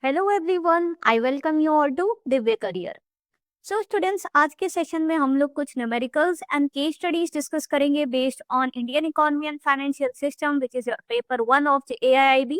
Hello everyone, I welcome you all to Divya career. So students, आज के session में हम लोग कुछ numericals and case studies discuss करेंगे based on Indian economy and financial system which is paper 1 of AIIB।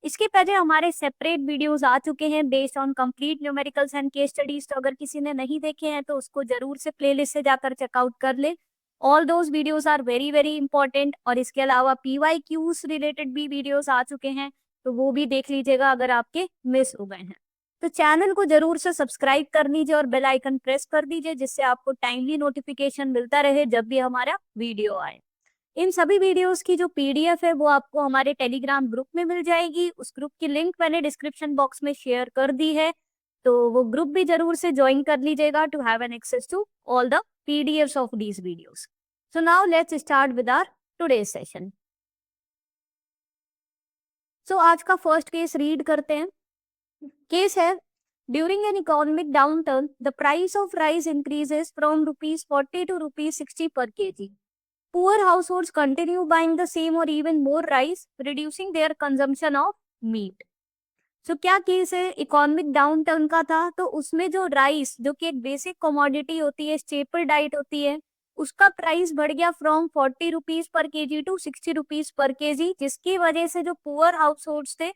इसके पहले हमारे सेपरेट वीडियोस आ चुके हैं based on complete numericals and case studies, तो अगर किसी ने नहीं देखे हैं तो उसको जरूर से प्लेलिस्ट से जाकर चेकआउट कर ले। All those videos are very very important. और इसके अलावा PYQs रिलेटेड भी वीडियोस आ चुके हैं, तो वो भी देख लीजिएगा अगर आपके मिस हो गए हैं। तो चैनल को जरूर से सब्सक्राइब कर लीजिए और बेल आइकन प्रेस कर दीजिए, जिससे आपको टाइमली नोटिफिकेशन मिलता रहे जब भी हमारा वीडियो आए। इन सभी वीडियोस की जो PDF है वो आपको हमारे टेलीग्राम ग्रुप में मिल जाएगी। उस ग्रुप की लिंक मैंने डिस्क्रिप्शन बॉक्स में शेयर कर दी है, तो वो ग्रुप भी जरूर से ज्वाइन कर लीजिएगा to have an access to all the PDFs of these videos. So now let's start with our today's session. So आज का फर्स्ट केस रीड करते हैं। केस है, during an economic downturn the price of rice increases from ₹40 to ₹60 per kg. Poor households continue buying the same or even more rice, reducing their consumption of meat. So क्या case है, economic downturn का था, तो उसमें जो rice जो कि एक बेसिक कमोडिटी होती है, स्टेपल डाइट होती है, उसका प्राइस बढ़ गया फ्रॉम ₹40 पर केजी टू ₹60 पर केजी, जिसकी वजह से जो पुअर हाउस होल्ड्स थे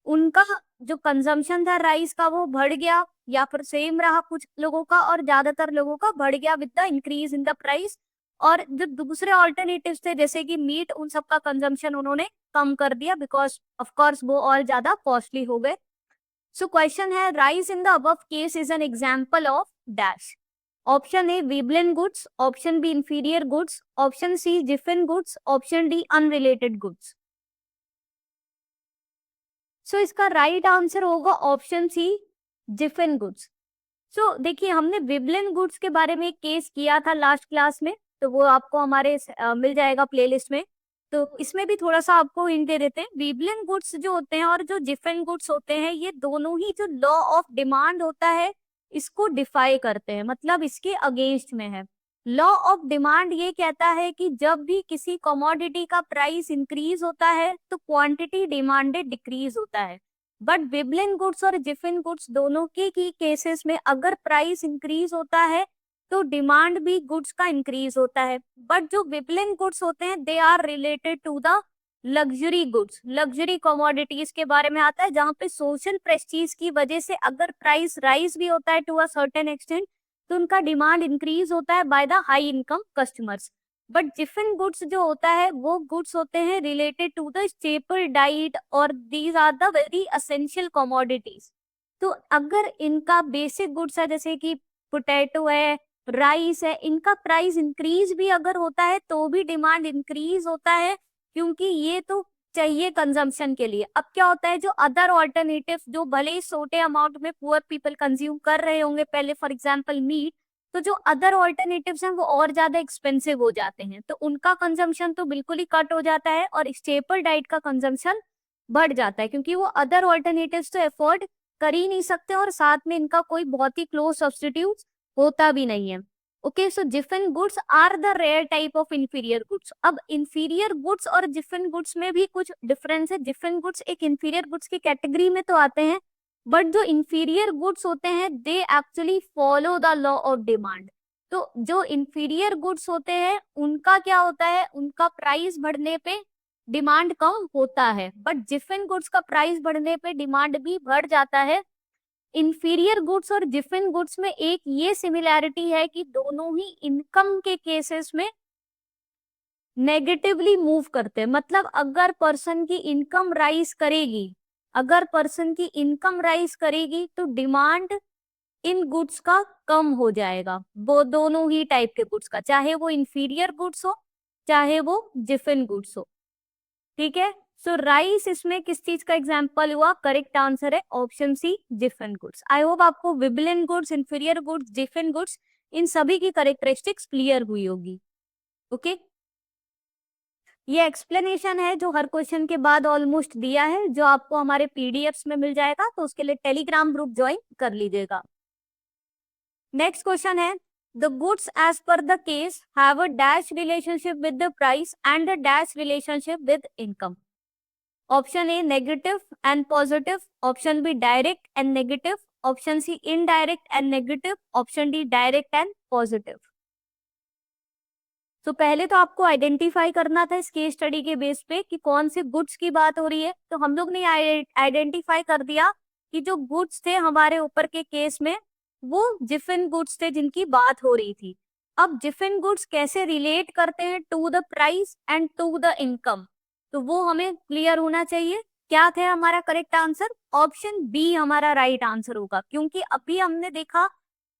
उनका जो कंजम्पशन था राइस का वो बढ़ गया, या फिर सेम रहा कुछ लोगों का और ज्यादातर लोगों का बढ़ गया with the increase in the price. और जो दूसरे ऑल्टरनेटिव्स थे जैसे कि मीट, उन सब का कंजम्पशन उन्होंने कम कर दिया बिकॉज ऑफ कोर्स वो और ज्यादा कॉस्टली हो गए। सो क्वेश्चन है, rice in the above case is an example of dash. Option A Veblen goods, option B inferior goods, option C Giffen goods, option D unrelated goods. So इसका right answer होगा option C Giffen goods. So देखिए, हमने विबलन goods के बारे में एक case किया था लास्ट क्लास में, तो वो आपको हमारे मिल जाएगा प्लेलिस्ट में। तो इसमें भी थोड़ा सा आपको हिंट दे देते हैं। विबलन गुड्स जो होते हैं और जो जिफिन गुड्स होते हैं, ये दोनों ही जो लॉ ऑफ डिमांड होता है इसको डिफाई करते हैं, मतलब इसके अगेंस्ट में है। लॉ ऑफ डिमांड ये कहता है कि जब भी किसी कमोडिटी का प्राइस इंक्रीज होता है तो क्वांटिटी डिमांडेड डिक्रीज होता है। बट विबलन गुड्स और जिफिन गुड्स दोनों के की केसेस में अगर प्राइस इंक्रीज होता है तो डिमांड भी गुड्स का इंक्रीज होता है। बट जो विबलन गुड्स होते हैं they are related to the luxury goods, luxury commodities के बारे में आता है, जहाँ पे सोशल प्रेस्टीज की वजह से अगर प्राइस राइज भी होता है टू अ सर्टेन एक्सटेंट तो उनका डिमांड इंक्रीज होता है by the high income customers. But Giffen goods जो होता है वो गुड्स होते हैं related to the staple diet और these are the very essential commodities. तो अगर इनका बेसिक गुड्स है जैसे कि पोटैटो है, राइस है, इनका प्राइस इंक्रीज भी अगर होता है तो भी डिमांड इंक्रीज होता है, क्योंकि ये तो चाहिए कंजम्पशन के लिए। अब क्या होता है, जो अदर ऑल्टरनेटिव जो भले ही छोटे अमाउंट में पुअर पीपल कंज्यूम कर रहे होंगे पहले, फॉर एग्जांपल मीट, तो जो अदर ऑल्टरनेटिव्स हैं वो और ज्यादा एक्सपेंसिव हो जाते हैं, तो उनका कंजम्पशन तो बिल्कुल ही कट हो जाता है और स्टेपल डाइट का कंजम्पशन बढ़ जाता है, क्योंकि वो अदर ऑल्टरनेटिव्स तो अफोर्ड कर ही नहीं सकते और साथ में इनका कोई बहुत ही क्लोज सब्स्टिट्यूट होता भी नहीं है। Okay, so Giffen goods are the rare type of inferior goods. अब इंफीरियर गुड्स और जिफिन गुड्स में भी कुछ डिफरेंस है। जिफिन गुड्स एक इंफीरियर गुड्स की कैटेगरी में तो आते हैं, बट जो इंफीरियर गुड्स होते हैं they actually follow the law of demand. तो जो इंफीरियर गुड्स होते हैं उनका क्या होता है, उनका प्राइस बढ़ने पे डिमांड कम होता है, बट जिफिन गुड्स का प्राइस बढ़ने पे डिमांड भी बढ़ जाता है। इंफीरियर गुड्स और जिफिन गुड्स में एक ये सिमिलैरिटी है कि दोनों ही इनकम के केसेस में नेगेटिवली मूव करते हैं। मतलब अगर पर्सन की इनकम राइज करेगी, अगर पर्सन की इनकम राइज करेगी तो डिमांड इन गुड्स का कम हो जाएगा, वो दोनों ही टाइप के गुड्स का, चाहे वो इंफीरियर गुड्स हो चाहे वो जिफिन गुड्स हो। ठीक है, सो राइस इसमें किस चीज का एग्जांपल हुआ, करेक्ट आंसर है option C Giffen goods. I hope आपको Veblen goods, inferior goods, Giffen goods इन सभी की करेक्टरिस्टिक्स क्लियर हुई होगी। ओके, ये एक्सप्लेनेशन है जो हर क्वेश्चन के बाद ऑलमोस्ट दिया है, जो आपको हमारे PDFs में मिल जाएगा, तो उसके लिए टेलीग्राम ग्रुप ज्वाइन कर लीजिएगा। नेक्स्ट क्वेश्चन है, the goods as per the case have a dash relationship with the price and a dash relationship with income. Option a negative and positive, option b direct and negative, option c indirect and negative, option d direct and positive. तो पहले तो आपको identify करना था इस case study के base पे कि कौन से गुड्स की बात हो रही है। तो हम लोग ने आइडेंटिफाई कर दिया कि जो गुड्स थे हमारे ऊपर के केस में वो जिफिन गुड्स थे जिनकी बात हो रही थी। अब जिफिन गुड्स कैसे रिलेट करते हैं to the price and to the income, तो वो हमें क्लियर होना चाहिए। क्या थे हमारा करेक्ट आंसर? ऑप्शन बी हमारा राइट आंसर होगा, क्योंकि अभी हमने देखा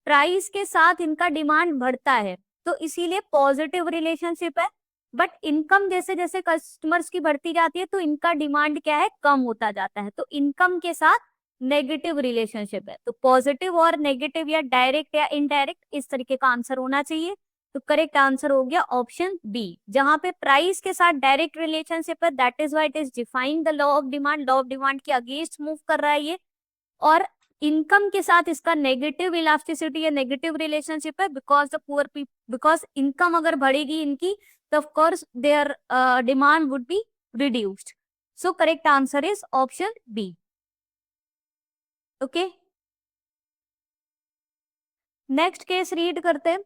प्राइस के साथ इनका डिमांड बढ़ता है तो इसीलिए पॉजिटिव रिलेशनशिप है। बट इनकम जैसे जैसे कस्टमर्स की बढ़ती जाती है तो इनका डिमांड क्या है, कम होता जाता है, तो इनकम के साथ नेगेटिव रिलेशनशिप है। तो पॉजिटिव और नेगेटिव या डायरेक्ट या इनडायरेक्ट इस तरीके का आंसर होना चाहिए। तो करेक्ट आंसर हो गया ऑप्शन बी। जहां पे प्राइस के साथ डायरेक्ट रिलेशनशिप है, that is why it is defying the law of demand. Law of demand के अगेंस्ट मूव कर रहा है ये। और इनकम के साथ इसका नेगेटिव इलास्टिसिटी या नेगेटिव रिलेशनशिप है, because the poor people, because income अगर बढ़ेगी इनकी तो of course their demand would be reduced. So correct answer is option B. Okay, next case read करते हैं।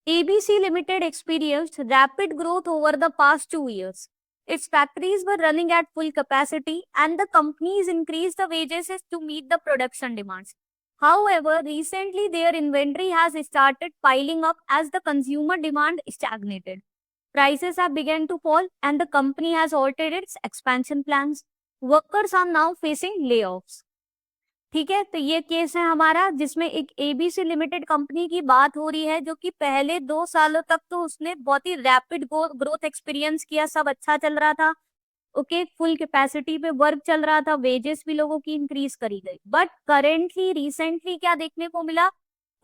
ABC Limited experienced rapid growth over the past 2 years. Its factories were running at full capacity and the companies increased the wages to meet the production demands. However, recently their inventory has started piling up as the consumer demand stagnated. Prices have begun to fall and the company has altered its expansion plans. Workers are now facing layoffs. ठीक है, तो ये case है हमारा जिसमें एक ABC limited company की बात हो रही है, जो कि पहले 2 सालों तक तो उसने बहुत ही रैपिड ग्रोथ एक्सपीरियंस किया, सब अच्छा चल रहा था। ओके, फुल कैपेसिटी पे वर्क चल रहा था, वेजेस भी लोगों की इंक्रीज करी गई। बट करेंटली रिसेंटली क्या देखने को मिला,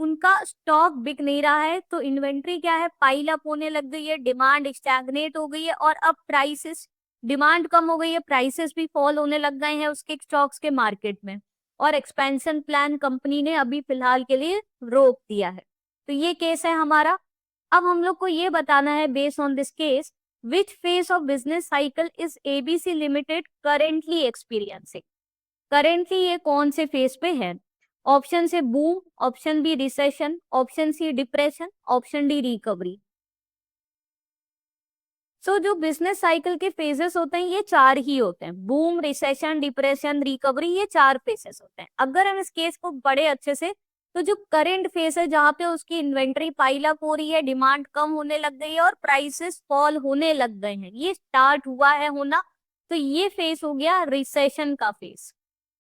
उनका स्टॉक बिक नहीं रहा है, तो इन्वेंट्री क्या है, पाइल अप होने लग गई है, डिमांड स्टैग्नेट हो गई है और अब प्राइसेस, डिमांड कम हो गई है, प्राइसेस भी फॉल होने लग गए हैं उसके स्टॉक्स के मार्केट में। और एक्सपेंशन प्लान कंपनी ने अभी फिलहाल के लिए रोक दिया है। तो ये केस है हमारा। अब हम लोग को ये बताना है based on this case, which phase of business cycle is ABC limited currently experiencing. Currently ये कौन से फेज पे है? ऑप्शन से boom, option B recession, option C depression, option D recovery. So जो बिजनेस साइकिल के फेजेस होते हैं ये 4 ही होते हैं, बूम, रिसेशन, डिप्रेशन, रिकवरी, ये 4 फेजेस होते हैं। अगर हम इस केस को बड़े अच्छे से, तो जो करंट फेज है जहाँ पे उसकी इन्वेंट्री पाइल अप हो रही है, डिमांड कम होने लग गई है और प्राइसेस फॉल होने लग गए हैं, ये स्टार्ट हुआ है होना, तो ये फेज हो गया रिसेशन का फेज।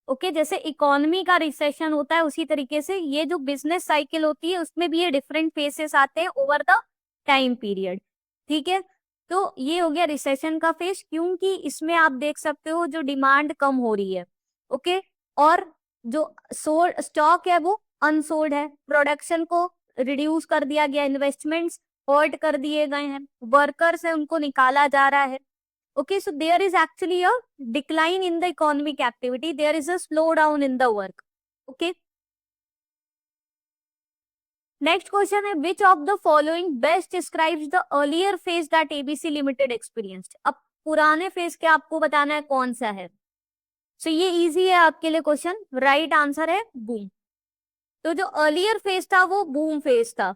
ओके, जैसे इकोनॉमी का रिसेशन होता है उसी तरीके से ये जो बिजनेस साइकिल होती है उसमें भी ये डिफरेंट फेजेस आते हैं ओवर द टाइम पीरियड। ठीक है, तो ये हो गया रिसेशन का फेज, क्योंकि इसमें आप देख सकते हो जो डिमांड कम हो रही है। ओके, और जो सोल्ड स्टॉक है वो अनसोल्ड है, प्रोडक्शन को रिड्यूस कर दिया गया, इन्वेस्टमेंट्स होल्ड कर दिए गए हैं, वर्कर्स है उनको निकाला जा रहा है। Okay, so there is actually a decline in the economic activity. There is a slowdown in the work. Okay. Next question है, which of the following best describes the earlier phase that ABC Limited experienced? अब पुराने phase के आपको बताना है कौन सा है। So ये इजी है आपके लिए क्वेश्चन, राइट आंसर है बूम। तो जो अर्लियर फेज था वो बूम फेज था,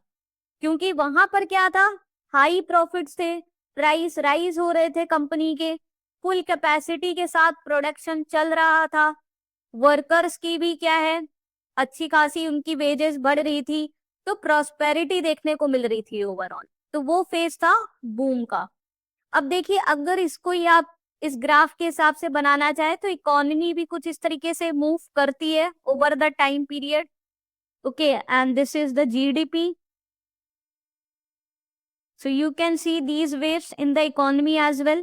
क्योंकि वहां पर क्या था, हाई प्रॉफिट्स थे, प्राइस राइज हो रहे थे कंपनी के, फुल कैपेसिटी के साथ प्रोडक्शन चल रहा था, वर्कर्स की भी क्या है, अच्छी खासी उनकी वेजेस बढ़ रही थी, तो प्रॉस्पेरिटी देखने को मिल रही थी ओवरऑल, तो वो फेज था बूम का। अब देखिए, अगर इसको ही आप इस ग्राफ के हिसाब से बनाना चाहे तो इकोनॉमी भी कुछ इस तरीके से मूव करती है over the time period. Okay, and this is the GDP. So you can see these waves in the economy as well.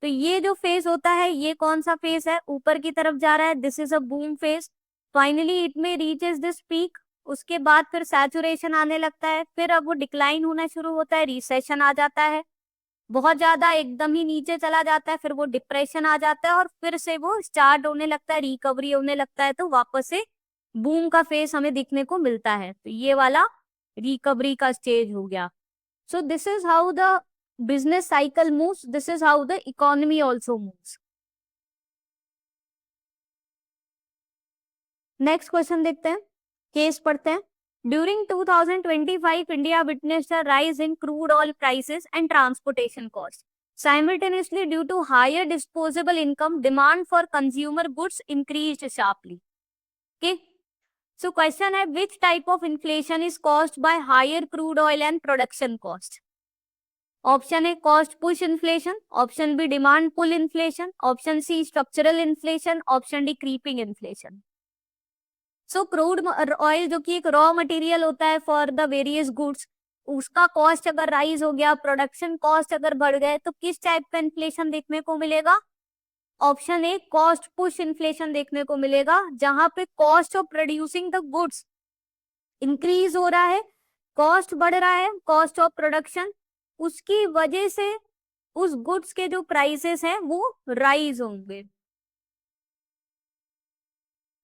तो ये जो फेज होता है ये कौन सा फेज है, ऊपर की तरफ जा रहा है, this is a boom phase. Finally it में रीचेस दिस पीक, उसके बाद फिर सैचुरेशन आने लगता है, फिर अब वो डिक्लाइन होना शुरू होता है, रिसेशन आ जाता है, बहुत ज्यादा एकदम ही नीचे चला जाता है, फिर वो डिप्रेशन आ जाता है और फिर से वो स्टार्ट होने लगता है, रिकवरी होने लगता है, तो वापस से बूम का फेज हमें दिखने को मिलता है। तो ये वाला रिकवरी का स्टेज हो गया। So this is how the business cycle moves. This is how the economy also moves. Next question देखते हैं, केस पढ़ते हैं। During 2025 India witnessed a rise in crude oil prices and transportation cost. Simultaneously, due to higher disposable income, demand for consumer goods increased sharply. Okay. So question है, which type of inflation is caused by higher crude oil and production cost? Option a cost push inflation, option b demand pull inflation, option c structural inflation, option d creeping inflation. So crude oil जो कि एक raw material होता है for the various goods, उसका cost अगर rise हो गया, production cost अगर बढ़ गए, तो किस टाइप का इन्फ्लेशन देखने को मिलेगा? Option a cost push inflation देखने को मिलेगा, जहां पे cost of producing the goods increase हो रहा है, कॉस्ट बढ़ रहा है, कॉस्ट ऑफ प्रोडक्शन, उसकी वजह से उस गुड्स के जो प्राइसेस हैं वो राइज होंगे।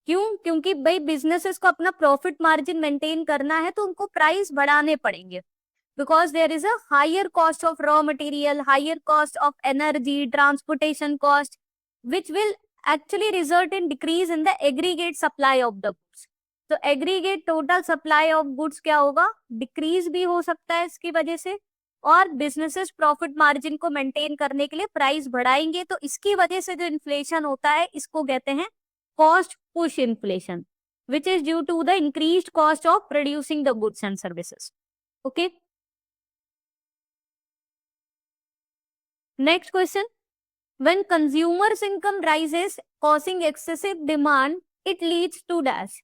क्यों? क्योंकि भाई बिजनेसेस को अपना प्रॉफिट मार्जिन मेंटेन करना है, तो उनको प्राइस बढ़ाने पड़ेंगे, because there is a higher cost of raw material, higher cost of energy, transportation cost, which will actually result in decrease in the aggregate supply of the goods. तो aggregate total supply of goods क्या होगा? Decrease भी हो सकता है इसकी वजह से, और बिजनेसेस प्रॉफिट मार्जिन को मेंटेन करने के लिए प्राइस बढ़ाएंगे, तो इसकी वजह से जो इन्फ्लेशन होता है इसको कहते हैं cost push inflation, which is due to the increased cost of producing the goods and services. Okay. Next question. When consumers' income rises, causing excessive demand, it leads to dash.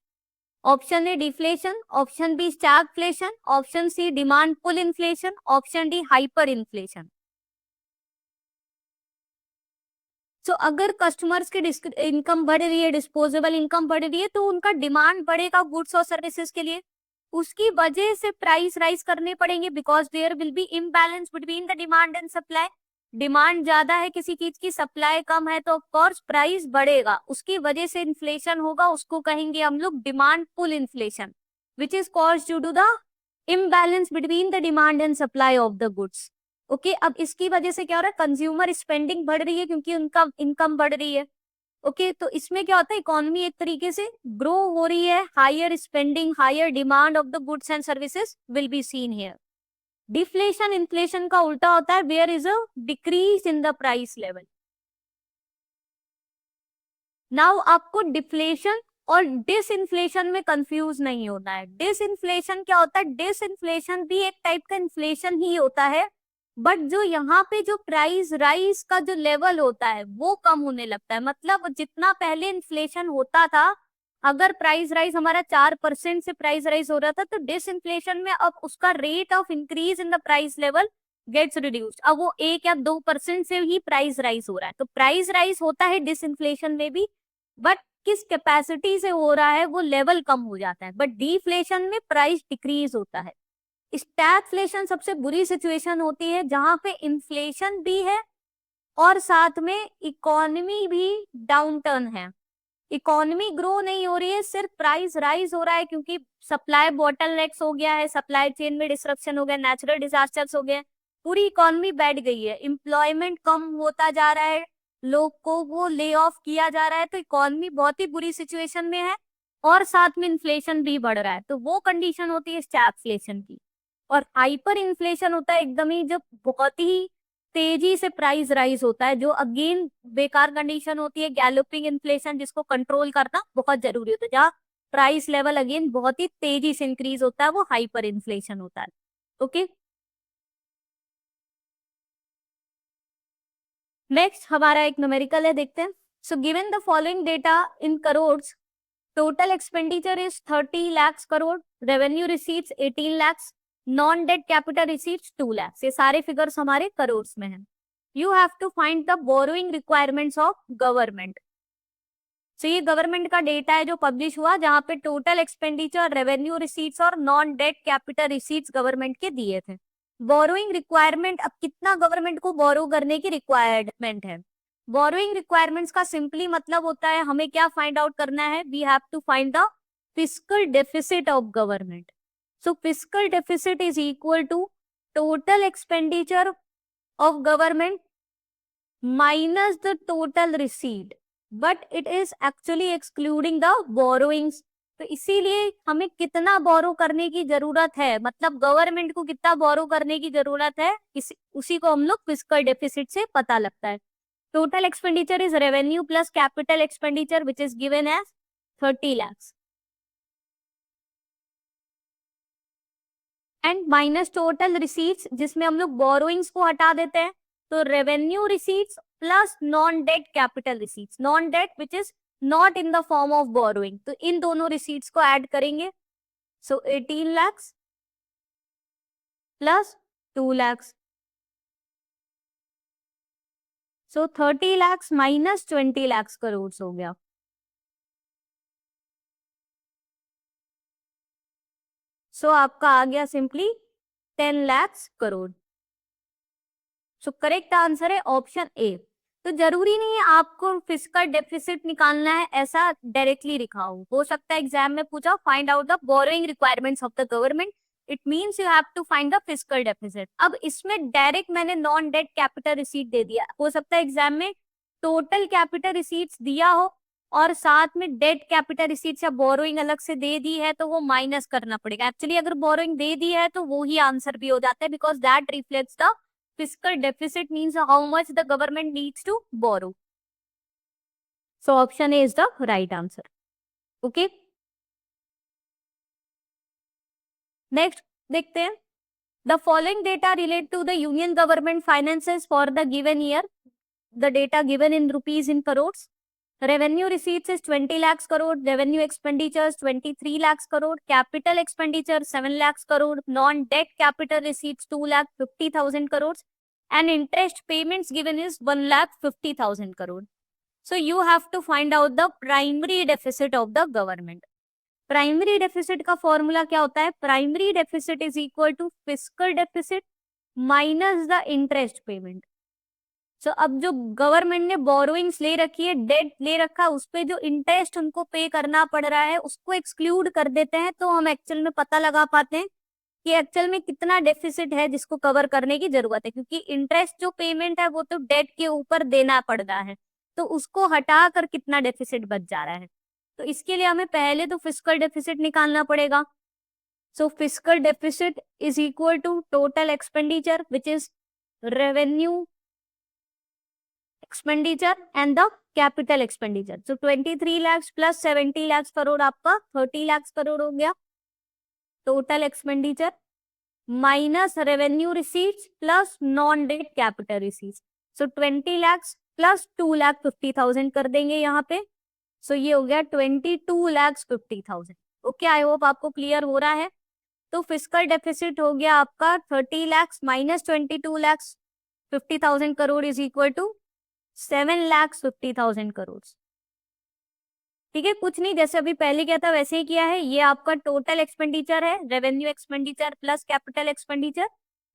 Option A deflation, option B stagflation, option C demand pull inflation, option D hyperinflation. So अगर customers की income बढ़ रही है, disposable income बढ़ रही है, तो उनका डिमांड बढ़ेगा गुड्स और सर्विसेज के लिए, उसकी वजह से प्राइस राइज करने पड़ेंगे, because there will be imbalance between the demand and supply. Demand ज्यादा है किसी चीज की, सप्लाई कम है, तो ऑफकोर्स प्राइस बढ़ेगा, उसकी वजह से इन्फ्लेशन होगा, उसको कहेंगे हम लोग demand pull inflation, which is caused due to the imbalance between the demand and supply of the goods. Okay, अब इसकी वजह से क्या हो रहा है? कंज्यूमर स्पेंडिंग बढ़ रही है क्योंकि उनका इनकम बढ़ रही है। ओके, तो इसमें क्या होता है? इकोनॉमी एक तरीके से ग्रो हो रही है, higher spending, higher demand of the goods and services will be seen here. Deflation inflation का उल्टा होता है, where is a decrease in the price level. Now आपको डिफ्लेशन और डिसइन्फ्लेशन में कंफ्यूज नहीं होना है। डिसइन्फ्लेशन क्या होता है? डिसइन्फ्लेशन भी एक टाइप का इन्फ्लेशन ही होता है, बट जो यहाँ पे जो प्राइस राइज का जो लेवल होता है वो कम होने लगता है। मतलब जितना पहले इन्फ्लेशन होता था, अगर प्राइस राइज हमारा 4% से प्राइस राइज हो रहा था, तो डिसइन्फ्लेशन में अब उसका rate of increase in the price level gets reduced, अब वो 1 या 2% से ही प्राइस राइज हो रहा है। तो प्राइस राइज होता है डिसइन्फ्लेशन में भी, बट किस कैपेसिटी से हो रहा है वो लेवल कम हो जाता है, बट डिफ्लेशन में प्राइस डिक्रीज होता है। स्टैगफ्लेशन सबसे बुरी सिचुएशन होती है जहां पे इन्फ्लेशन भी है और साथ में इकोनॉमी भी डाउन टर्न है, इकोनॉमी ग्रो नहीं हो रही है, सिर्फ प्राइस राइज हो रहा है क्योंकि सप्लाई बॉटलनेक्स हो गया है, सप्लाई चेन में डिसरप्शन हो गया, नेचुरल डिजास्टर्स हो गए, पूरी इकोनॉमी बैठ गई है, एम्प्लॉयमेंट कम होता जा रहा है, लोग को वो ले ऑफ किया जा रहा है, तो इकोनॉमी बहुत ही बुरी सिचुएशन में है और साथ में इन्फ्लेशन भी बढ़ रहा है, तो वो कंडीशन होती है स्टैगफ्लेशन की। और हाइपर इन्फ्लेशन होता है एकदम ही जब बहुत ही तेजी से प्राइस राइज होता है, जो अगेन बेकार कंडीशन होती है, गैलोपिंग इन्फ्लेशन, जिसको कंट्रोल करना बहुत जरूरी होता है। जहाँ प्राइस लेवल अगेन बहुत ही तेजी से इंक्रीज होता है, वो हाइपर इन्फ्लेशन होता है। ओके, नेक्स्ट हमारा एक न्यूमेरिकल है, देखते हैं। So given the following data in crores, total expenditure is 30 lakhs crore, revenue receipts 18 lakhs, non debt capital receipts 2 lakhs। ये सारे फिगर्स हमारे करोड्स में हैं। You have to find the borrowing requirements of government. तो ये गवर्नमेंट का डेटा है जो पब्लिश हुआ, जहां पे टोटल एक्सपेंडिचर, रेवेन्यू रिसीट्स और non debt capital receipts government के दिए थे। बोरोइंग रिक्वायरमेंट, अब कितना गवर्नमेंट को बोरो करने की रिक्वायरमेंट है? बोरोइंग रिक्वायरमेंट्स का सिंपली मतलब होता है, हमें क्या फाइंड आउट करना है? We have to find the fiscal deficit of government. So fiscal deficit is equal to total expenditure of government minus the total receipt, but it is actually excluding the borrowings. तो इसीलिए हमें कितना बोरो करने की जरूरत है, मतलब गवर्नमेंट को कितना बोरो करने की जरूरत है, उसी को हम लोग फिस्कल डेफिसिट से पता लगता है। Total expenditure is revenue plus capital expenditure which is given as 30 lakhs and minus total receipts, जिसमें हम लोग बोरोइंग्स को हटा देते हैं। तो revenue receipts plus non debt capital receipts, non debt which is not in the form of borrowing, तो इन दोनों रिसीट्स को ऐड करेंगे। So 18 lakhs plus 2 lakhs, so 30 lakhs minus 20 lakhs crore हो गया। सो आपका आ गया सिंपली 10 lakhs करोड़। सो करेक्ट आंसर है ऑप्शन ए। तो जरूरी नहीं है आपको फिस्कल डेफिसिट निकालना है ऐसा डायरेक्टली लिखा हो सकता है एग्जाम में पूछा find out the borrowing requirements of the government, it means you have to find the fiscal deficit. अब इसमें डायरेक्ट मैंने नॉन डेट कैपिटल रिसीट दे दिया, हो सकता है एग्जाम में टोटल कैपिटल रिसीट्स दिया हो और साथ में डेट कैपिटल रिसीट्स या बोरोइंग अलग से दे दी है तो वो माइनस करना पड़ेगा। एक्चुअली अगर बोरोइंग दे दी है तो वो ही आंसर भी हो जाता है, because that reflects the fiscal deficit, means how much the government needs to borrow. So option A is the right answer. Okay. Next देखते हैं, the following data relate to the union government finances for the given year. The data given in rupees in crores. Revenue receipts is 20 lakhs crore, revenue expenditures 23 lakhs crore, capital expenditure 7 lakhs crore, non-debt capital receipts 2 lakh 50,000 crores, and interest payments given is 1 lakh 50,000 crore. So you have to find out the primary deficit of the government. Primary deficit का formula क्या होता है? Primary deficit is equal to fiscal deficit minus the interest payment. So अब जो government ने borrowings ले रखी है, डेट ले रखा, उस पे जो इंटरेस्ट उनको पे करना पड़ रहा है उसको एक्सक्लूड कर देते हैं, तो हम एक्चुअल में पता लगा पाते हैं कि एक्चुअल में कितना डेफिसिट है जिसको कवर करने की जरूरत है, क्योंकि इंटरेस्ट जो पेमेंट है वो तो डेट के ऊपर देना पड़ रहा है, तो उसको हटा कर कितना डेफिसिट बच जा रहा है। तो इसके लिए हमें पहले तो फिस्कल डेफिसिट निकालना पड़ेगा। So fiscal deficit is equal to total expenditure which is revenue expenditure and the capital expenditure. So 23 lakhs plus 70 lakhs crore आपका 30 lakhs करोड़ हो गया total expenditure, minus revenue receipts plus non debt capital receipts. So 20 lakhs plus 2 lakh 50,000 कर देंगे यहाँ पे। सो ये हो गया 22 lakhs 50,000। ओके, आई होप आपको क्लियर हो रहा है। तो फिस्कल डेफिसिट हो गया आपका 30 lakhs minus 22 lakhs 50,000 crore is equal to 7 lakhs 50,000 crore. ठीक है, कुछ नहीं, जैसे अभी पहले किया था वैसे ही किया है। ये आपका टोटल एक्सपेंडिचर है, revenue expenditure plus capital expenditure,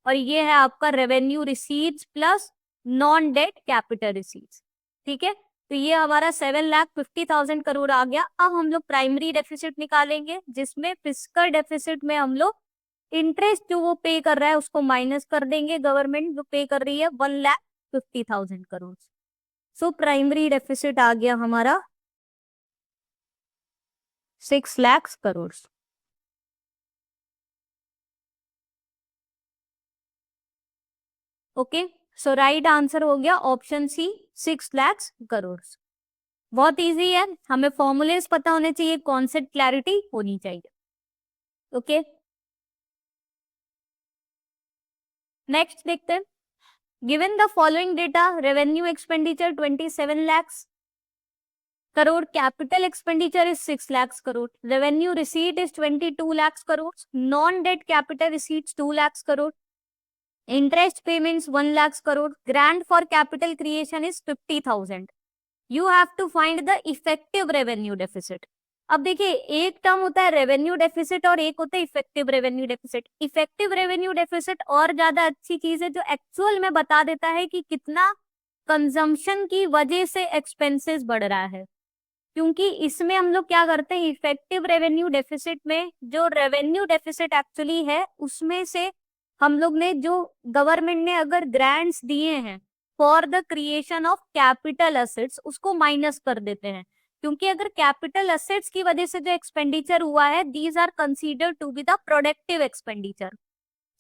और ये है आपका revenue receipts plus non debt capital receipts. ठीक है, तो ये हमारा 7,50,000 करोड़ आ गया। अब हम लोग प्राइमरी डेफिसिट निकालेंगे, जिसमें फिस्कल डेफिसिट में हम लोग इंटरेस्ट जो वो पे कर रहा है उसको माइनस कर देंगे, गवर्नमेंट जो पे कर रही है 1,50,000 करोड़। सो प्राइमरी डेफिसिट आ गया हमारा 6 lakhs करोड़। ओके, सो राइट आंसर हो गया ऑप्शन सी 6 lakhs करोड़। बहुत इजी है, हमें फॉर्मूलेस पता होने चाहिए, कॉन्सेप्ट क्लैरिटी होनी चाहिए। ओके, नेक्स्ट देखते हैं, given the following data, revenue expenditure 27 lakhs crore, capital expenditure is 6 lakhs crore, revenue receipt is 22 lakhs crore, non debt capital receipts 2 lakhs crore, interest payments 1 lakhs crore, grant for capital creation is 50,000। You have to find the effective revenue deficit. अब देखिए, एक term होता है revenue deficit और एक होता है effective revenue deficit. Effective revenue deficit और ज्यादा अच्छी चीज है, जो एक्चुअल में बता देता है कि कितना कंजम्पशन की वजह से एक्सपेंसेस बढ़ रहा है। क्योंकि इसमें हम लोग क्या करते हैं, इफेक्टिव रेवेन्यू डेफिसिट में जो रेवेन्यू डेफिसिट एक्चुअली है उसमें से हम लोग ने जो गवर्नमेंट ने अगर ग्रांट्स दिए हैं for the creation of capital assets उसको माइनस कर देते हैं, क्योंकि अगर कैपिटल असेट्स की वजह से जो एक्सपेंडिचर हुआ है these are considered to be the productive expenditure.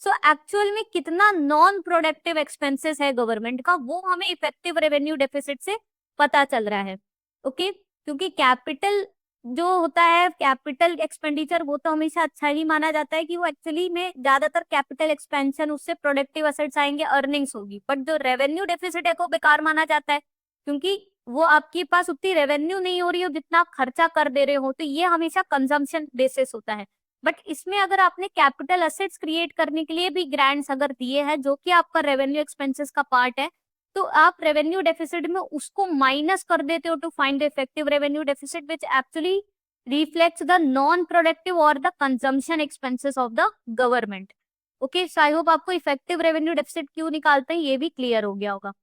So actual में कितना नॉन प्रोडक्टिव एक्सपेंसेस है गवर्नमेंट का वो हमें इफेक्टिव रेवेन्यू डेफिसिट से पता चल रहा है। ओके क्योंकि कैपिटल जो होता है कैपिटल एक्सपेंडिचर वो तो हमेशा अच्छा ही माना जाता है कि वो एक्चुअली में ज्यादातर कैपिटल एक्सपेंशन उससे प्रोडक्टिव असेट्स आएंगे, अर्निंग्स होगी, बट जो रेवेन्यू डेफिसिट है वो बेकार माना जाता है क्योंकि वो आपके पास उतनी रेवेन्यू नहीं हो रही हो जितना आप खर्चा कर दे रहे हो, तो ये हमेशा कंजम्पशन बेसिस होता है। बट इसमें अगर आपने कैपिटल असेट्स क्रिएट करने के लिए भी ग्रांट्स अगर दिए हैं जो कि आपका रेवेन्यू एक्सपेंसेस का पार्ट है, तो आप रेवेन्यू डेफिसिट में उसको माइनस कर देते हो to find the effective revenue deficit which actually reflects the non-productive or the consumption expenses of the government. Okay, so I hope आपको इफेक्टिव रेवेन्यू डेफिसिट क्यों निकालते हैं ये भी क्लियर हो गया होगा।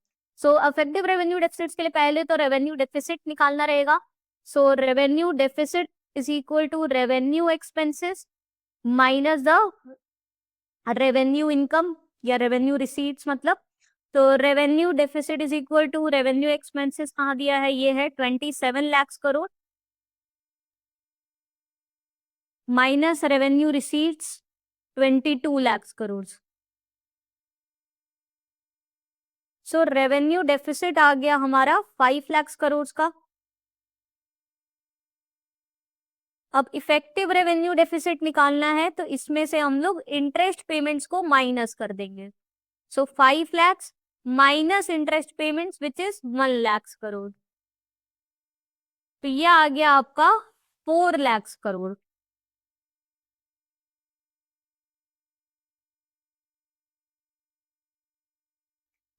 सो इफेक्टिव रेवेन्यू डेफिसिट के लिए पहले तो रेवेन्यू डेफिसिट निकालना रहेगा। So revenue deficit is equal to revenue expenses minus the revenue income या रेवेन्यू रिसीट्स मतलब। तो revenue deficit is equal to revenue expenses कहाँ दिया है, ये है 27 lakh crore minus revenue receipts 22 lakh crore. So revenue deficit आ गया हमारा 5 लाख करोड़ का। अब इफेक्टिव रेवेन्यू डेफिसिट निकालना है तो इसमें से हम लोग इंटरेस्ट पेमेंट्स को माइनस कर देंगे। सो 5 lakh minus interest payments which is 1 lakh crore, तो ये आ गया आपका 4 lakh crore.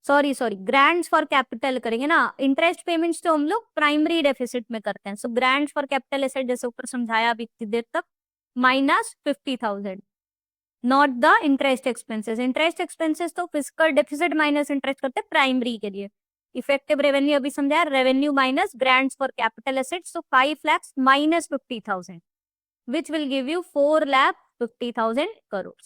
Sorry grants for capital करेंगे ना, इंटरेस्ट पेमेंट्स तो हम लोग प्राइमरी डेफिसिट में करते हैं। सो ग्रांट्स फॉर कैपिटल एसेट जैसे ऊपर समझाया अभी इतनी देर तक minus 50,000, not the interest expenses. Interest expenses तो फिजिकल डेफिसिट माइनस इंटरेस्ट करते हैं प्राइमरी के लिए। इफेक्टिव रेवेन्यू अभी समझाया, revenue minus grants for capital assets, तो 5 lakh minus 50,000 which will give you 4,50,000 crore.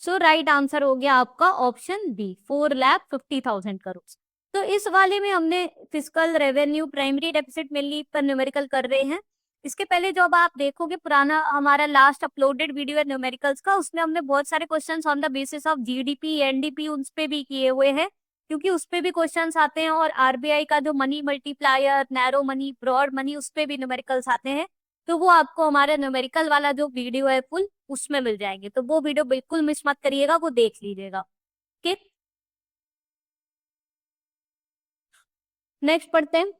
So right answer हो गया आपका ऑप्शन बी 4,50,000 करोड़। तो इस वाले में हमने physical revenue primary deficit mainly पर न्यूमेरिकल कर रहे हैं। इसके पहले जो अब आप देखोगे पुराना हमारा लास्ट अपलोडेड वीडियो है न्यूमेरिकल्स का, उसमें हमने बहुत सारे questions on the basis of GDP NDP उस पे भी किए हुए हैं, क्योंकि उस पे भी क्वेश्चंस आते हैं, और आरबीआई का जो money multiplier narrow money broad money उस पे भी न्यूमेरिकल्स आते हैं। तो वो आपको हमारे न्यूमेरिकल वाला जो वीडियो है फुल उसमें मिल जाएंगे, तो वो वीडियो बिल्कुल मिस मत करिएगा, वो देख लीजिएगा। ओके नेक्स्ट पढ़ते हैं।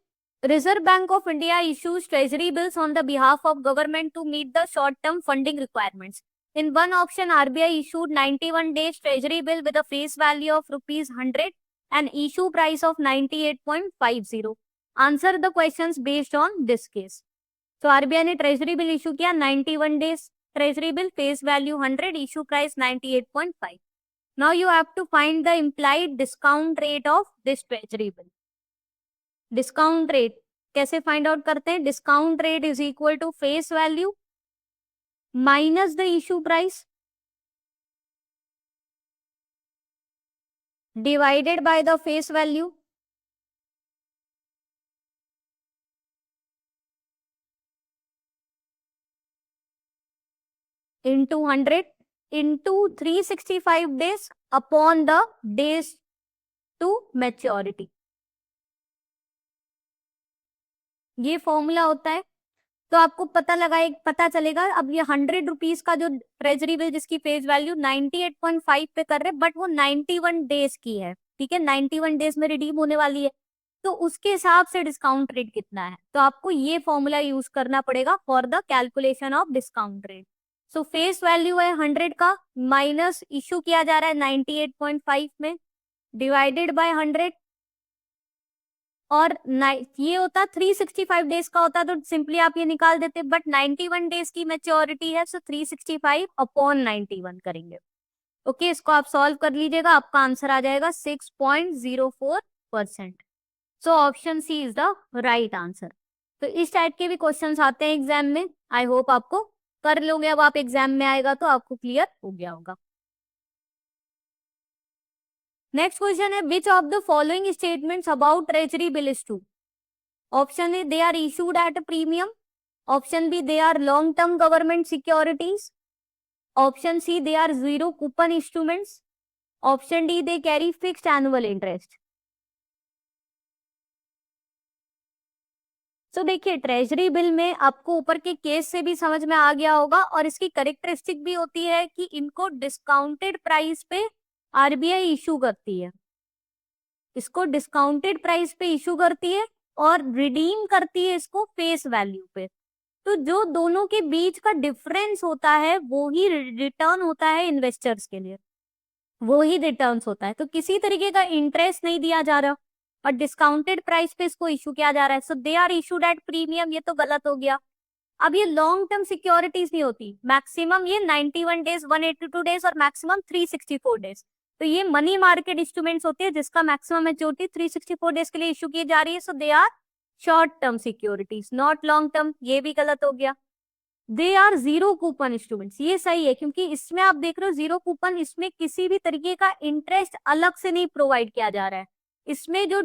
Reserve bank of India issues treasury bills on the behalf of government to meet the short term funding requirements. In one auction, RBI issued 91 days treasury bill with a face value of ₹100 and issue price of 98.50. Answer the questions based on this case. तो RBI ने treasury bill issue किया 91 days treasury bill, face value 100, issue price 98.5। Now you have to find the implied discount rate of this treasury bill. Discount rate कैसे find out करते हैं, discount rate is equal to face value minus the issue price divided by the face value into 100 into 365 days upon the days to maturity। ये formula होता है। तो आपको पता चलेगा अब ये 100 रुपीज का जो ट्रेजरी बिल जिसकी फेस वैल्यू 98.5 पे कर रहे, बट वो 91 डेज की है, ठीक है, 91 डेज में रिडीम होने वाली है, तो उसके हिसाब से डिस्काउंट रेट कितना है, तो आपको ये फॉर्मूला यूज करना पड़ेगा for the calculation of discount rate. So face value है 100 का, माइनस इशू किया जा रहा है 98.5 में, डिवाइडेड बाय 100, और ये होता 365 डेज का होता तो सिंपली आप ये निकाल देते, बट 91 डेज की मेच्योरिटी है, सो 365 अपॉन 91 करेंगे। ओके इसको आप सॉल्व कर लीजिएगा, आपका आंसर आ जाएगा 6.04%। So option C is the right answer. तो इस टाइप के भी क्वेश्चंस आते हैं एग्जाम में, आई होप आपको कर लोगे, अब आप एग्जाम में आएगा तो आपको क्लियर हो गया होगा। नेक्स्ट क्वेश्चन है which of the following statements about treasury bill is true? Option A they are issued at a premium, option B they are long term government securities, option C they are zero coupon instruments, option D they carry fixed annual interest. तो देखिए treasury bill में आपको ऊपर के case से भी समझ में आ गया होगा और इसकी करेक्टरिस्टिक भी होती है कि इनको डिस्काउंटेड प्राइस पे आरबीआई इशू करती है, इसको डिस्काउंटेड प्राइस पे इशू करती है और रिडीम करती है इसको फेस वैल्यू पे। तो जो दोनों के बीच का डिफरेंस होता है वो ही रिटर्न होता है इन्वेस्टर्स के लिए, वो ही रिटर्न्स होता है। तो किसी तरीके का इंटरेस्ट नहीं दिया जा रहा और डिस्काउंटेड प्राइस पे इसको इशू किया जा रहा है। So they are issued at premium, ये तो गलत हो गया। अब ये लॉन्ग टर्म सिक्योरिटीज नहीं होती, मैक्सिमम ये 91 डेज, 182 डेज और मैक्सिमम 364 डेज। तो ये मनी मार्केट इंस्ट्रूमेंट्स होती है जिसका मैक्सिमम मेच्योरिटी 364 डेज के लिए इशू की जा रही है। So they are short term securities, not long term, ये भी गलत हो गया। They are zero coupon instruments, ये सही है क्योंकि इसमें आप देख रहे हो जीरो कूपन, इसमें किसी भी तरीके का इंटरेस्ट अलग से नहीं प्रोवाइड किया जा रहा है। इसमें जो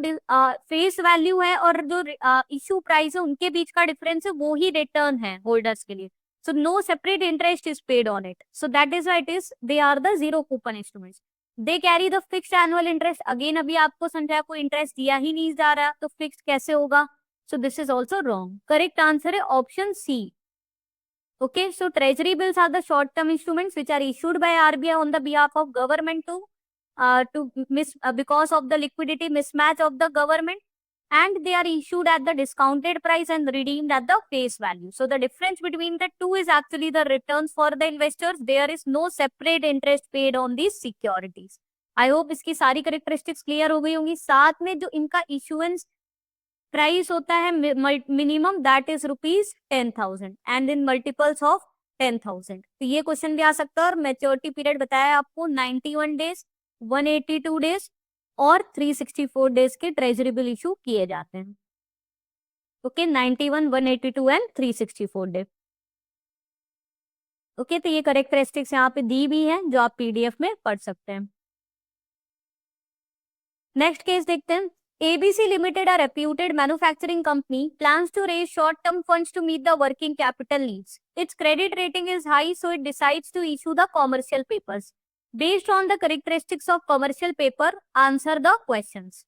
फेस वैल्यू है और जो इशू प्राइस है उनके बीच का डिफरेंस है वो ही रिटर्न है होल्डर्स के लिए। So no separate interest is paid on it, so that is why it is they are the zero coupon instruments. They carry the fixed annual interest, again अभी आपको समझाया कोई इंटरेस्ट दिया ही नहीं जा रहा तो फिक्स्ड कैसे होगा? So this is also wrong. Correct answer है option C. Okay, so treasury bills are the short-term instruments which are issued by RBI on the behalf of government because of the liquidity mismatch of the government, and they are issued at the discounted price and redeemed at the face value. So the difference between the two is actually the returns for the investors. There is no separate interest paid on these securities. I hope इसकी सारी characteristics clear हो गई होंगी। साथ में जो इनका issuance price होता है minimum that is ₹10,000 and in multiples of 10,000। तो ये क्वेश्चन भी आ सकता है और मैच्योरिटी पीरियड बताया आपको 91 डेज, 182 डेज और 364 डेज के ट्रेजरी बिल इशू किए जाते हैं। Okay 91, 182 and 364 days. ओके तो ये करेक्टरिस्टिक्स यहाँ पे दी भी है जो आप पीडीएफ में पढ़ सकते हैं। नेक्स्ट केस देखते हैं। ABC Limited, a reputed manufacturing company, plans to raise short-term funds to meet the working capital needs. Its credit rating is high, so it decides to issue the commercial papers. Based on the characteristics of commercial paper, answer the questions.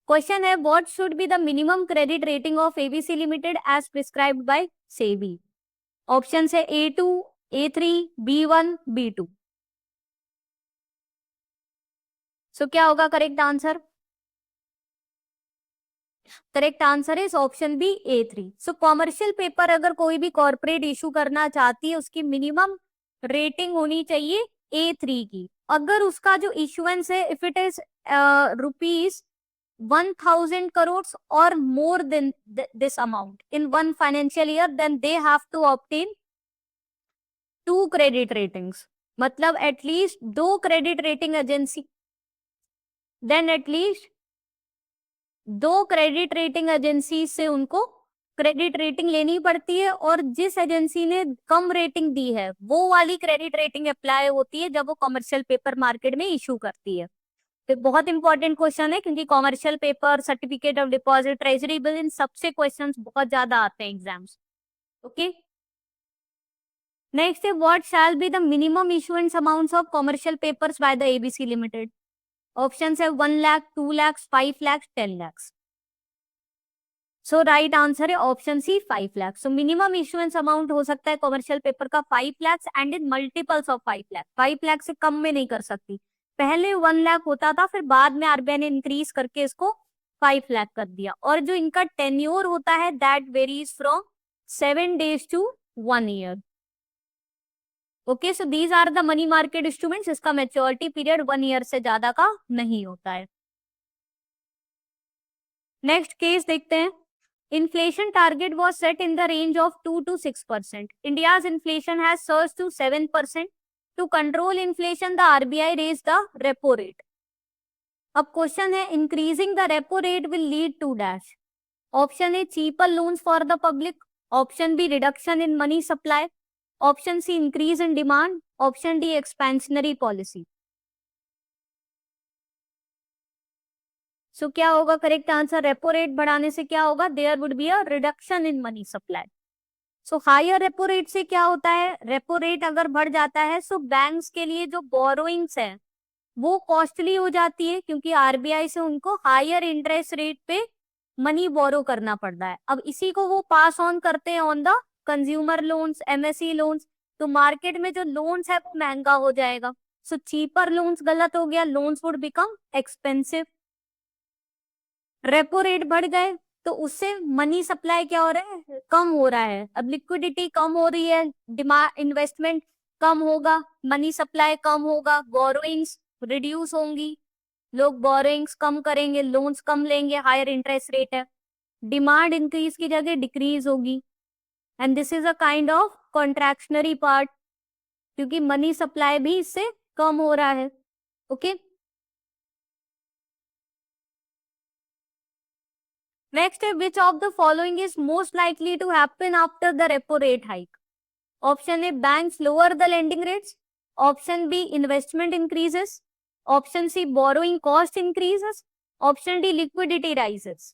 Question है, what should be the minimum credit rating of ABC Limited as prescribed by SEBI? Options है A2, A3, B1, B2. So क्या होगा correct answer? Correct answer is option B A3। So commercial paper अगर कोई भी corporate issue करना चाहती है उसकी मिनिमम रेटिंग होनी चाहिए A3 की। अगर उसका जो इशुएंस है इफ इट इज ₹1,000 करोड़ और more than this amount in one financial year, then they have to obtain 2 credit ratings, मतलब at least 2 credit rating agency, then at least 2 credit rating agency से उनको क्रेडिट रेटिंग लेनी पड़ती है और जिस एजेंसी ने कम रेटिंग दी है वो वाली क्रेडिट रेटिंग अप्लाई होती है जब वो कमर्शियल पेपर मार्केट में इशू करती है। तो बहुत इंपॉर्टेंट क्वेश्चन है क्योंकि commercial paper, certificate of deposit, treasury bill, इन सबसे क्वेश्चंस बहुत ज्यादा आते हैं एग्जाम्स। ओके नेक्स्ट है what shall be the minimum issuance amounts of commercial papers by the ABC limited? Option है 1 lakh, 2 lakh, 5 lakh, 10 lakh. So right answer है option C 5 lakh. So minimum issuance amount हो सकता है कमर्शियल पेपर का 5 lakh and in multiples of 5 lakh. 5 lakh से कम में नहीं कर सकती। पहले 1 लाख होता था, फिर बाद में आरबीआई ने इंक्रीज करके इसको 5 लाख कर दिया। और जो इनका टेन्योर होता है that varies from 7 days to 1 year। Okay so these are the money market instruments, इसका मैच्योरिटी पीरियड 1 year से ज्यादा का नहीं होता है। नेक्स्ट केस देखते हैं। Inflation target was set in the range of 2 to 6%. India's inflation has surged to 7%. To control inflation, the RBI raised the repo rate. अब क्वेश्चन है increasing the repo rate will lead to dash. Option A cheaper loans for the public. Option B reduction in money supply. Option C increase in demand. Option D expansionary policy. सो क्या होगा correct answer? Repo rate बढ़ाने से क्या होगा? There would be a reduction in money supply. So higher repo rate से क्या होता है? रेपो रेट अगर बढ़ जाता है सो बैंक्स के लिए जो बोरोइंग्स है वो कॉस्टली हो जाती है, क्योंकि आरबीआई से उनको हायर इंटरेस्ट रेट पे मनी बोरो करना पड़ता है। अब इसी को वो पास ऑन करते हैं on the consumer loans, MSE loans. तो मार्केट में जो लोन्स है वो महंगा हो जाएगा। सो चीपर लोन्स गलत हो गया, loans would become expensive. Repo rate बढ़ गए तो उससे मनी सप्लाई क्या हो रहा है? कम हो रहा है। अब लिक्विडिटी कम हो रही है, डिमांड इन्वेस्टमेंट कम होगा, मनी सप्लाई कम होगा, बोरोइंग्स रिड्यूस होंगी, लोग बोरोइंग्स कम करेंगे, लोन्स कम लेंगे, हायर इंटरेस्ट रेट है, डिमांड इंक्रीज की जगह डिक्रीज होगी। And this is a kind of contractionary part, क्योंकि मनी सप्लाई भी इससे कम हो रहा है। ओके, नेक्स्ट है which of the following is most likely to happen after the repo rate hike? Option A banks lower the lending rates, option B investment increases, option C borrowing cost increases, option D liquidity rises.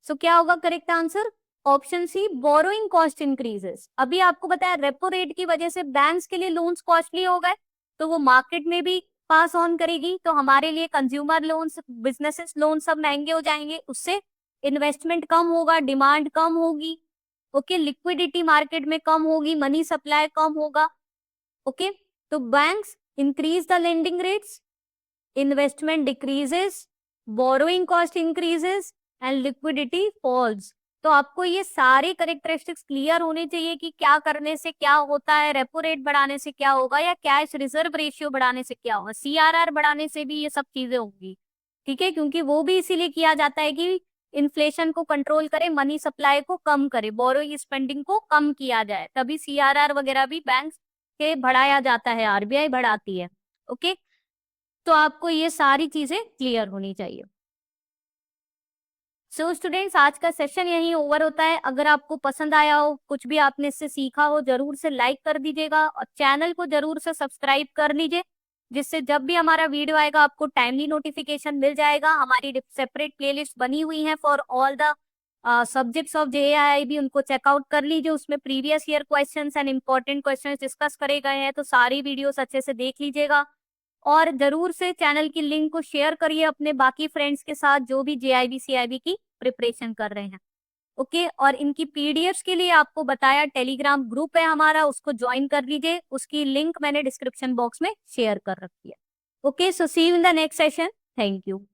So क्या होगा correct answer? Option C borrowing cost increases. अभी आपको बताया repo rate की वजह से banks के लिए लोन्स कॉस्टली हो गए, तो वो मार्केट में भी पास ऑन करेगी, तो हमारे लिए कंज्यूमर लोन्स, बिजनेसेस लोन सब महंगे हो जाएंगे, उससे इन्वेस्टमेंट कम होगा, डिमांड कम होगी। ओके, लिक्विडिटी मार्केट में कम होगी, मनी सप्लाई कम होगा। ओके, तो banks increase the lending rates, investment decreases, borrowing cost increases and liquidity falls. तो आपको ये सारे करेक्टरिस्टिक्स क्लियर होने चाहिए कि क्या करने से क्या होता है, रेपो रेट बढ़ाने से क्या होगा, या कैश रिजर्व रेशियो बढ़ाने से क्या होगा, सीआरआर बढ़ाने से भी ये सब चीजें होंगी। ठीक है, क्योंकि वो भी इसीलिए किया जाता है कि इन्फ्लेशन को कंट्रोल करे, मनी सप्लाई को कम करे, बोरोइंग स्पेंडिंग को कम किया जाए, तभी सीआरआर वगैरह भी बैंक के बढ़ाया जाता है, आरबीआई बढ़ाती है। ओके, तो आपको ये सारी चीजें क्लियर होनी चाहिए। सो स्टूडेंट्स, आज का सेशन यहीं ओवर होता है। अगर आपको पसंद आया हो, कुछ भी आपने इससे सीखा हो, जरूर से लाइक कर दीजिएगा और चैनल को जरूर से सब्सक्राइब कर लीजिए, जिससे जब भी हमारा वीडियो आएगा आपको टाइमली नोटिफिकेशन मिल जाएगा। हमारी सेपरेट प्लेलिस्ट बनी हुई है for all the subjects of JAIIB, उनको चेकआउट कर लीजिए। उसमें previous year questions and important questions discuss करे गए हैं, तो सारी वीडियोस अच्छे से देख लीजिएगा। और जरूर से चैनल की लिंक को शेयर करिए अपने बाकी फ्रेंड्स के साथ जो भी जेआईबी सीआईबी की प्रिपरेशन कर रहे हैं। ओके, और इनकी पीडीएफ्स के लिए आपको बताया टेलीग्राम ग्रुप है हमारा, उसको ज्वाइन कर लीजिए, उसकी लिंक मैंने डिस्क्रिप्शन बॉक्स में शेयर कर रखी है। Okay, so see you in the next session. Thank you.